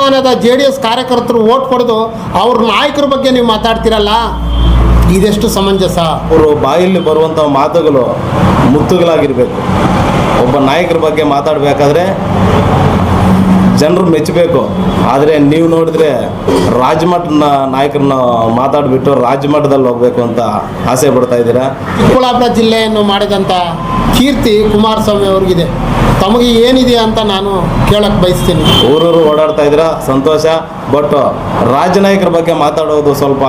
ಸ್ವಾಭಿಮಾನದ JDS ಕಾರ್ಯಕರ್ತರು vote ಪಡೆದು ಅವ್ರ ನಾಯಕರ ಬಗ್ಗೆ ನೀವು ಮಾತಾಡ್ತಿರಲ್ಲ, ಇದೆಷ್ಟು ಸಮಂಜಸ? ಅವರು ಬಾಯಲ್ಲಿ ಬರುವಂಥ ಮಾತುಗಳು ಮುತ್ತುಗಳಾಗಿರಬೇಕು. ಒಬ್ಬ ನಾಯಕರ ಬಗ್ಗೆ ಮಾತಾಡಬೇಕಾದ್ರೆ ಜನರು ಮೆಚ್ಚಬೇಕು. ಆದರೆ ನೀವು ನೋಡಿದ್ರೆ ರಾಜಮಟ್ಟದ ನಾಯಕರನ್ನ ಮಾತಾಡಿಬಿಟ್ಟು ರಾಜಮಟ್ಟದಲ್ಲಿ ಹೋಗಬೇಕು ಅಂತ ಆಸೆ ಪಡ್ತಾ ಇದ್ದೀರಾ. ಚಿಕ್ಕಬಳ್ಳಾಪುರ ಜಿಲ್ಲೆಯನ್ನು ಮಾಡಿದಂಥ ಕೀರ್ತಿ ಕುಮಾರಸ್ವಾಮಿ ಅವ್ರಿಗಿದೆ. ತಮಗೆ ಏನಿದೆ ಅಂತ ನಾನು ಕೇಳಕ್ಕೆ ಬಯಸ್ತೀನಿ. ಊರೂರು ಓಡಾಡ್ತಾ ಇದ್ದೀರಾ, ಸಂತೋಷ. ಬಟ್ ರಾಜ್ಯ ನಾಯಕರ ಬಗ್ಗೆ ಮಾತಾಡೋದು ಸ್ವಲ್ಪ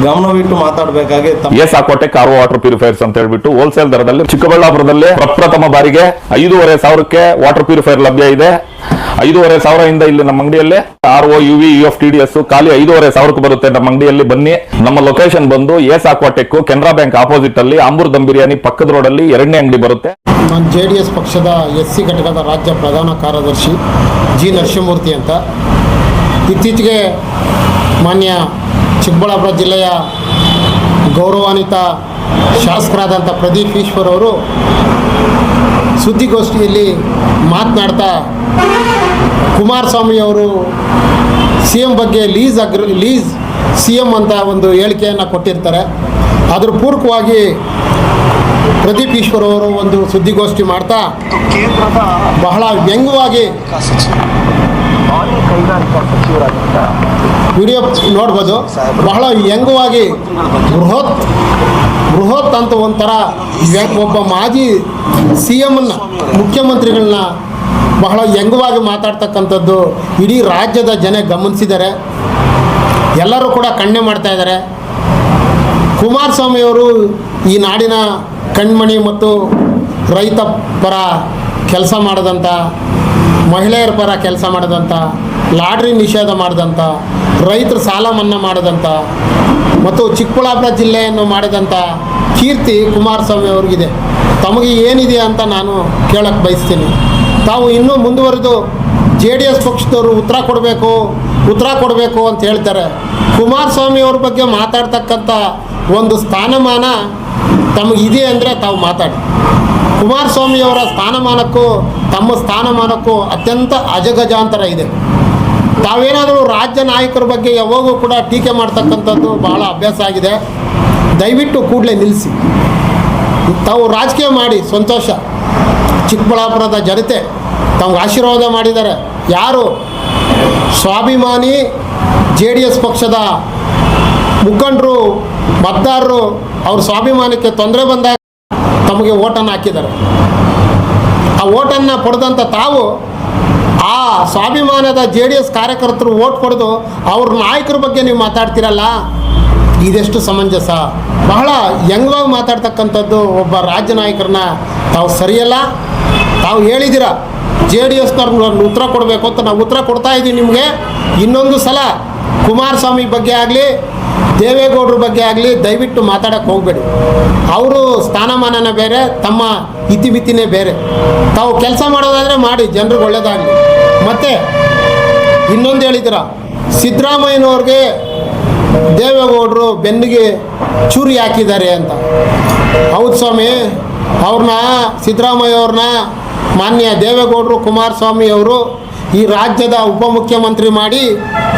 ಗಮನವಿಟ್ಟು ಮಾತಾಡಬೇಕಾಗಿ. ಸಾಕೋಟೆ ಕಾರ್ ವಾಟರ್ ಪ್ಯೂರಿಫೈರ್ಸ್ ಅಂತ ಹೇಳ್ಬಿಟ್ಟು ಹೋಲ್ಸೇಲ್ ದರದಲ್ಲಿ ಚಿಕ್ಕಬಳ್ಳಾಪುರದಲ್ಲಿ ಪ್ರಪ್ರಥಮ ಬಾರಿಗೆ 5,500ಕ್ಕೆ ವಾಟರ್ ಪ್ಯೂರಿಫೈರ್ ಲಭ್ಯ ಇದೆ. 5,500 ಇಲ್ಲಿ ನಮ್ಮ ಅಂಗಡಿಯಲ್ಲಿ RO UV UF TDS ಖಾಲಿ 5,500ಕ್ಕೆ ಬರುತ್ತೆ. ನಮ್ಮ ಅಂಗಡಿಯಲ್ಲಿ ಬನ್ನಿ. ನಮ್ಮ ಲೊಕೇಶನ್ ಬಂದು ಸಾಕೋಟೆಕ್ ಕೆನರಾ ಬ್ಯಾಂಕ್ ಆಪೋಸಿಟ್ ಅಲ್ಲಿ ಆಂಬೂರ್ ದಮ್ ಬಿರಿಯಾನಿ ಪಕ್ಕದ ರೋಡಲ್ಲಿ 2ನೇ ಅಂಗಡಿ ಬರುತ್ತೆ. ನಾನು JDS ಪಕ್ಷದ SC ಘಟಕದ ರಾಜ್ಯ ಪ್ರಧಾನ ಕಾರ್ಯದರ್ಶಿ G ನರಸಿಂಹಮೂರ್ತಿ ಅಂತ. ಇತ್ತೀಚೆಗೆ ಮಾನ್ಯ ಚಿಕ್ಕಬಳ್ಳಾಪುರ ಜಿಲ್ಲೆಯ ಗೌರವಾನ್ವಿತ ಶಾಸಕರಾದಂಥ ಪ್ರದೀಪ್ ಈಶ್ವರ್ ಅವರು ಸುದ್ದಿಗೋಷ್ಠಿಯಲ್ಲಿ ಮಾತನಾಡ್ತಾ ಕುಮಾರಸ್ವಾಮಿ ಅವರು CM ಬಗ್ಗೆ ಲೀಸ್ CM ಅಂತ ಒಂದು ಹೇಳಿಕೆಯನ್ನು ಕೊಟ್ಟಿರ್ತಾರೆ. ಅದರ ಪೂರಕವಾಗಿ ಪ್ರದೀಪ್ ಈಶ್ವರ್ ಅವರು ಒಂದು ಸುದ್ದಿಗೋಷ್ಠಿ ಮಾಡ್ತಾ ಬಹಳ ವ್ಯಂಗ್ಯವಾಗಿ ವಿಡಿಯೋ ನೋಡ್ಬೋದು. ಬಹಳ ವ್ಯಂಗ್ಯವಾಗಿ ಬೃಹತ್ ಅಂತ ಒಂಥರ ಒಬ್ಬ ಮಾಜಿ CMನ ಮುಖ್ಯಮಂತ್ರಿಗಳನ್ನ ಬಹಳ ವ್ಯಂಗ್ಯವಾಗಿ ಮಾತಾಡ್ತಕ್ಕಂಥದ್ದು ಇಡೀ ರಾಜ್ಯದ ಜನ ಗಮನಿಸಿದ್ದಾರೆ. ಎಲ್ಲರೂ ಕೂಡ ಖಂಡನೆ ಮಾಡ್ತಾ ಇದ್ದಾರೆ. ಕುಮಾರಸ್ವಾಮಿಯವರು ಈ ನಾಡಿನ ಕಣ್ಮಣಿ ಮತ್ತು ರೈತ ಪರ ಕೆಲಸ ಮಾಡಿದಂಥ, ಮಹಿಳೆಯರ ಪರ ಕೆಲಸ ಮಾಡಿದಂಥ, ಲಾಟ್ರಿ ನಿಷೇಧ ಮಾಡಿದಂಥ, ರೈತರ ಸಾಲ ಮನ್ನಾ ಮಾಡಿದಂಥ ಮತ್ತು ಚಿಕ್ಕಬಳ್ಳಾಪುರ ಜಿಲ್ಲೆಯನ್ನು ಮಾಡಿದಂಥ ಕೀರ್ತಿ ಕುಮಾರಸ್ವಾಮಿ ಅವ್ರಿಗಿದೆ. ತಮಗೆ ಏನಿದೆ ಅಂತ ನಾನು ಕೇಳಕ್ಕೆ ಬಯಸ್ತೀನಿ. ತಾವು ಇನ್ನೂ ಮುಂದುವರೆದು JDS ಪಕ್ಷದವರು ಉತ್ತರ ಕೊಡಬೇಕು ಅಂತ ಹೇಳ್ತಾರೆ. ಕುಮಾರಸ್ವಾಮಿ ಅವ್ರ ಬಗ್ಗೆ ಮಾತಾಡ್ತಕ್ಕಂಥ ಒಂದು ಸ್ಥಾನಮಾನ ತಮಗಿದೆ ಅಂದರೆ ತಾವು ಮಾತಾಡಿ. ಕುಮಾರಸ್ವಾಮಿಯವರ ಸ್ಥಾನಮಾನಕ್ಕೂ ತಮ್ಮ ಸ್ಥಾನಮಾನಕ್ಕೂ ಅತ್ಯಂತ ಅಜಗಜಾಂತರ ಇದೆ. ತಾವೇನಾದರೂ ರಾಜ್ಯ ನಾಯಕರ ಬಗ್ಗೆ ಯಾವಾಗೂ ಕೂಡ ಟೀಕೆ ಮಾಡ್ತಕ್ಕಂಥದ್ದು ಬಹಳ ಅಭ್ಯಾಸ ಆಗಿದೆ. ದಯವಿಟ್ಟು ಕೂಡಲೇ ನಿಲ್ಲಿಸಿ. ತಾವು ರಾಜಕೀಯ ಮಾಡಿ ಸಂತೋಷ. ಚಿಕ್ಕಬಳ್ಳಾಪುರದ ಜನತೆ ತಮ್ಗೆ ಆಶೀರ್ವಾದ ಮಾಡಿದ್ದಾರೆ. ಯಾರು ಸ್ವಾಭಿಮಾನಿ JDS ಪಕ್ಷದ ಮುಖಂಡರು ಮತದಾರರು ಅವ್ರ ಸ್ವಾಭಿಮಾನಕ್ಕೆ ತೊಂದರೆ ಬಂದಾಗ ತಮಗೆ ಓಟನ್ನು ಹಾಕಿದ್ದಾರೆ. ಆ ಓಟನ್ನು ಪಡೆದಂಥ ತಾವು ಆ ಸ್ವಾಭಿಮಾನದ JDS ಕಾರ್ಯಕರ್ತರು ಓಟ್ ಪಡೆದು ಅವ್ರ ನಾಯಕರ ಬಗ್ಗೆ ನೀವು ಮಾತಾಡ್ತಿರಲ್ಲ, ಇದೆಷ್ಟು ಸಮಂಜಸ? ಬಹಳ ವ್ಯಂಗ್ಯವಾಗಿ ಮಾತಾಡ್ತಕ್ಕಂಥದ್ದು ಒಬ್ಬ ರಾಜ್ಯ ನಾಯಕರನ್ನ ತಾವು ಸರಿಯಲ್ಲ. ತಾವು ಹೇಳಿದ್ದೀರ JDSನವ್ರನ್ನ ಉತ್ತರ ಕೊಡಬೇಕು ಅಂತ. ನಾವು ಉತ್ತರ ಕೊಡ್ತಾ ಇದ್ದೀವಿ ನಿಮಗೆ. ಇನ್ನೊಂದು ಸಲ ಕುಮಾರಸ್ವಾಮಿ ಬಗ್ಗೆ ಆಗಲಿ ದೇವೇಗೌಡರ ಬಗ್ಗೆ ಆಗಲಿ ದಯವಿಟ್ಟು ಮಾತಾಡೋಕ್ಕೆ ಹೋಗಬೇಡಿ. ಅವರು ಸ್ಥಾನಮಾನನೇ ಬೇರೆ, ತಮ್ಮ ಇತಿಮಿತಿನೇ ಬೇರೆ. ತಾವು ಕೆಲಸ ಮಾಡೋದಾದರೆ ಮಾಡಿ, ಜನರಿಗೆ ಒಳ್ಳೆಯದಾಗಲಿ. ಮತ್ತು ಇನ್ನೊಂದು ಹೇಳಿದ್ದೀರ, ಸಿದ್ದರಾಮಯ್ಯನವ್ರಿಗೆ ದೇವೇಗೌಡರು ಬೆನ್ನಿಗೆ ಚೂರಿ ಹಾಕಿದ್ದಾರೆ ಅಂತ. ಹೌದು ಸ್ವಾಮಿ, ಸಿದ್ದರಾಮಯ್ಯ ಅವ್ರನ್ನ ಮಾನ್ಯ ದೇವೇಗೌಡರು ಕುಮಾರಸ್ವಾಮಿ ಅವರು ಈ ರಾಜ್ಯದ ಉಪಮುಖ್ಯಮಂತ್ರಿ ಮಾಡಿ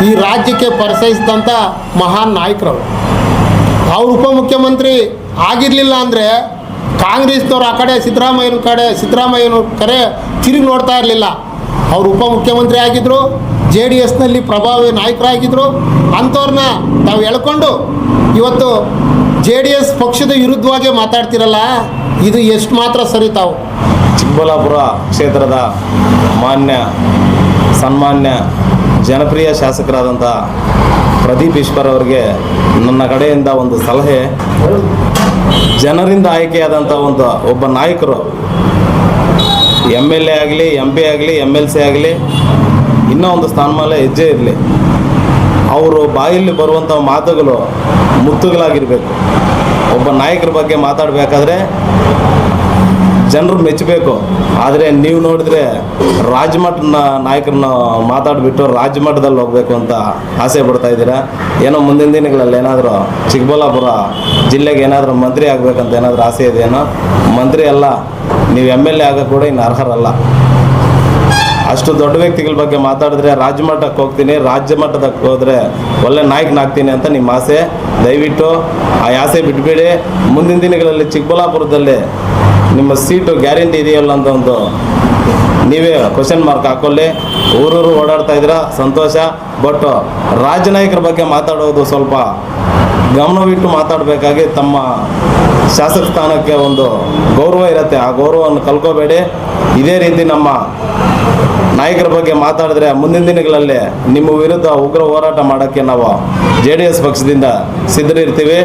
ಈ ರಾಜ್ಯಕ್ಕೆ ಪರಿಚಯಿಸಿದಂಥ ಮಹಾನ್ ನಾಯಕರು. ಅವರು ಉಪಮುಖ್ಯಮಂತ್ರಿ ಆಗಿರಲಿಲ್ಲ ಅಂದರೆ ಕಾಂಗ್ರೆಸ್ನವ್ರು ಆ ಕಡೆ ಸಿದ್ದರಾಮಯ್ಯನ ಕಡೆ ತಿರುಗಿ ನೋಡ್ತಾ ಇರಲಿಲ್ಲ. ಅವರು ಉಪಮುಖ್ಯಮಂತ್ರಿ ಆಗಿದ್ದರು, JDSನಲ್ಲಿ ಪ್ರಭಾವಿ ನಾಯಕರಾಗಿದ್ದರು. ಅಂಥವ್ರನ್ನ ತಾವು ಎಳ್ಕೊಂಡು ಇವತ್ತು JDS ಪಕ್ಷದ ವಿರುದ್ಧವಾಗಿ ಮಾತಾಡ್ತಿರಲ್ಲ, ಇದು ಎಷ್ಟು ಮಾತ್ರ ಸರಿ? ತಾವು ಚಿಕ್ಕಬಳ್ಳಾಪುರ ಕ್ಷೇತ್ರದ ಸನ್ಮಾನ್ಯ ಜನಪ್ರಿಯ ಶಾಸಕರಾದಂಥ ಪ್ರದೀಪ್ ಈಶ್ವರ್ ಅವರಿಗೆ ನನ್ನ ಕಡೆಯಿಂದ ಒಂದು ಸಲಹೆ. ಜನರಿಂದ ಆಯ್ಕೆಯಾದಂಥ ಒಬ್ಬ ನಾಯಕರು MLA ಆಗಲಿ, MP ಆಗಲಿ, MLC ಆಗಲಿ, ಇನ್ನೂ ಒಂದು ಸ್ಥಾನಮಾನ ಹೆಜ್ಜೆ ಇರಲಿ, ಅವರು ಬಾಯಲ್ಲಿ ಬರುವಂಥ ಮಾತುಗಳು ಮುತ್ತುಗಳಾಗಿರಬೇಕು. ಒಬ್ಬ ನಾಯಕರ ಬಗ್ಗೆ ಮಾತಾಡಬೇಕಾದ್ರೆ ಜನರು ಮೆಚ್ಚಬೇಕು. ಆದರೆ ನೀವು ನೋಡಿದ್ರೆ ರಾಜಮಟ್ಟದ ನಾಯಕರನ್ನ ಮಾತಾಡಿಬಿಟ್ಟು ರಾಜಮಟ್ಟದಲ್ಲಿ ಹೋಗಬೇಕು ಅಂತ ಆಸೆ ಪಡ್ತಾ ಇದ್ದೀರಾ. ಏನೋ ಮುಂದಿನ ದಿನಗಳಲ್ಲಿ ಏನಾದರೂ ಚಿಕ್ಕಬಳ್ಳಾಪುರ ಜಿಲ್ಲೆಗೆ ಏನಾದರೂ ಮಂತ್ರಿ ಆಗಬೇಕಂತ ಏನಾದರೂ ಆಸೆ ಇದೆಯೇನೋ? ಮಂತ್ರಿ ಅಲ್ಲ, ನೀವು MLA ಆಗೋಕ್ಕೆ ಕೂಡ ಇನ್ನು ಅರ್ಹರಲ್ಲ. ಅಷ್ಟು ದೊಡ್ಡ ವ್ಯಕ್ತಿಗಳ ಬಗ್ಗೆ ಮಾತಾಡಿದ್ರೆ ರಾಜ್ಯ ಮಟ್ಟಕ್ಕೆ ಹೋಗ್ತೀನಿ, ರಾಜ್ಯ ಮಟ್ಟದಕ್ಕೆ ಹೋದರೆ ಒಳ್ಳೆ ನಾಯಕನಾಗ್ತೀನಿ ಅಂತ ನಿಮ್ಮ ಆಸೆ. ದಯವಿಟ್ಟು ಆ ಆಸೆ ಬಿಟ್ಬೇಡಿ. ಮುಂದಿನ ದಿನಗಳಲ್ಲಿ ಚಿಕ್ಕಬಳ್ಳಾಪುರದಲ್ಲಿ ನಿಮ್ಮ ಸೀಟು ಗ್ಯಾರಂಟಿ ಇದೆಯಲ್ಲ ಅಂತ ಒಂದು ನೀವೇ ಕ್ವಶನ್ ಮಾರ್ಕ್ ಹಾಕೊಳ್ಳಿ. ಊರೂರು ಓಡಾಡ್ತಾ ಇದ್ದೀರಾ, ಸಂತೋಷ. ಬಟ್ ರಾಜ್ಯ ನಾಯಕರ ಬಗ್ಗೆ ಮಾತಾಡೋದು ಸ್ವಲ್ಪ ಗಮನವಿಟ್ಟು ಮಾತಾಡಬೇಕಾಗಿ. ತಮ್ಮ ಶಾಸಕ ಸ್ಥಾನಕ್ಕೆ ಒಂದು ಗೌರವ ಇರುತ್ತೆ, ಆ ಗೌರವವನ್ನು ಕಳ್ಕೋಬೇಡಿ. ಇದೇ ರೀತಿ ನಮ್ಮ ನಾಯಕರ ಬಗ್ಗೆ ಮಾತಾಡಿದ್ರೆ ಮುಂದಿನ ದಿನಗಳಲ್ಲಿ ನಿಮ್ಮ ವಿರುದ್ಧ ಉಗ್ರ ಹೋರಾಟ ಮಾಡೋಕ್ಕೆ ನಾವು JDS ಪಕ್ಷದಿಂದ ಸಿದ್ಧರಿರ್ತೀವಿ.